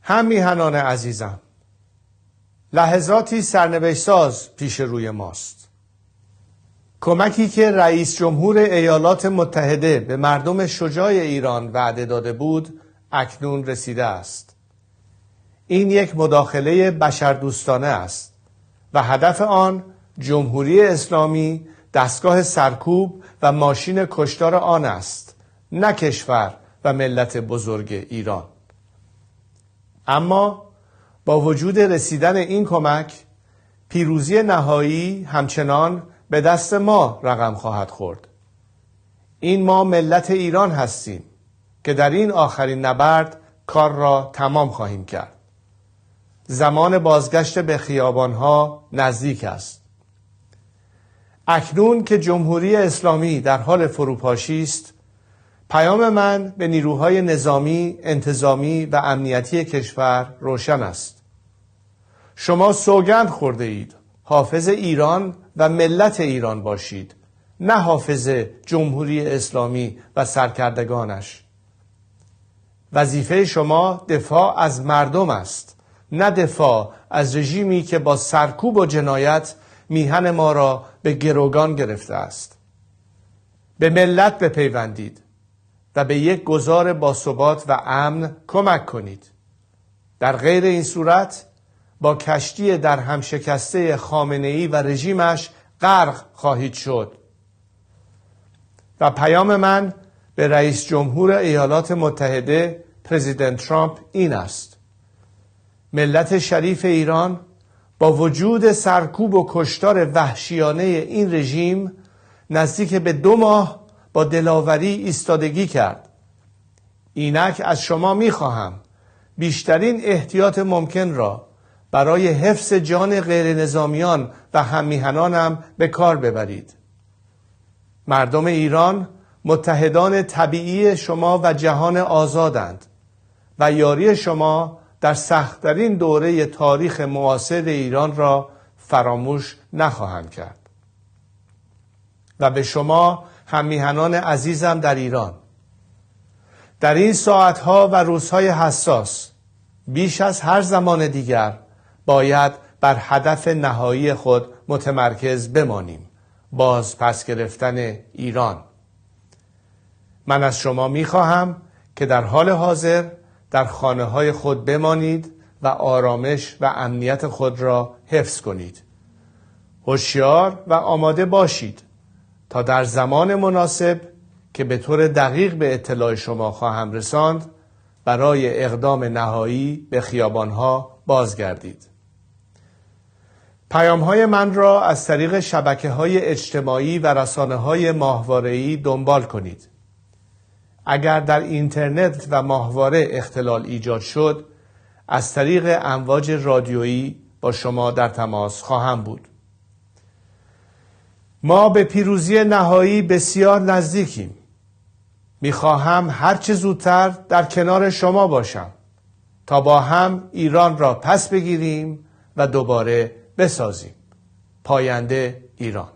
هم میهنان عزیزم، لحظاتی سرنوشت ساز پیش روی ماست. کمکی که رئیس جمهور ایالات متحده به مردم شجاع ایران وعده داده بود اکنون رسیده است. این یک مداخله بشردوستانه است و هدف آن جمهوری اسلامی دستگاه سرکوب و ماشین کشتار آن است، نه کشور و ملت بزرگ ایران. اما با وجود رسیدن این کمک، پیروزی نهایی همچنان به دست ما رقم خواهد خورد. این ما ملت ایران هستیم که در این آخرین نبرد کار را تمام خواهیم کرد. زمان بازگشت به خیابانها نزدیک است. اکنون که جمهوری اسلامی در حال فروپاشی است، پیام من به نیروهای نظامی، انتظامی و امنیتی کشور روشن است. شما سوگند خورده اید حافظ ایران و ملت ایران باشید، نه حافظ جمهوری اسلامی و سرکردگانش. وظیفه شما دفاع از مردم است، نه دفاع از رژیمی که با سرکوب و جنایت میهن ما را به گروگان گرفته است. به ملت بپیوندید و به یک گذار باثبات و امن کمک کنید. در غیر این صورت با کشتی در هم شکسته خامنه‌ای و رژیمش غرق خواهید شد. و پیام من به رئیس جمهور ایالات متحده پرزیدنت ترامپ این است: ملت شریف ایران با وجود سرکوب و کشتار وحشیانه این رژیم نزدیک به 2 ماه با دلاوری ایستادگی کرد. اینک از شما می‌خواهم بیشترین احتیاط ممکن را برای حفظ جان غیر نظامیان و هممیهنانم به کار ببرید. مردم ایران متحدان طبیعی شما و جهان آزادند و یاری شما در سخت‌ترین دوره تاریخ معاصر ایران را فراموش نخواهند کرد. و به شما هممیهنان عزیزم در ایران، در این ساعتها و روزهای حساس بیش از هر زمان دیگر باید بر هدف نهایی خود متمرکز بمانیم: باز پس گرفتن ایران. من از شما می‌خواهم که در حال حاضر در خانه‌های خود بمانید و آرامش و امنیت خود را حفظ کنید. هوشیار و آماده باشید تا در زمان مناسب که به طور دقیق به اطلاع شما خواهم رساند برای اقدام نهایی به خیابانها بازگردید. پیام‌های من را از طریق شبکه‌های اجتماعی و رسانه‌های ماهواره‌ای دنبال کنید. اگر در اینترنت و ماهواره اختلال ایجاد شد، از طریق امواج رادیویی با شما در تماس خواهم بود. ما به پیروزی نهایی بسیار نزدیکیم. میخواهم هرچه زودتر در کنار شما باشم تا با هم ایران را پس بگیریم و دوباره بسازیم. پاینده ایران.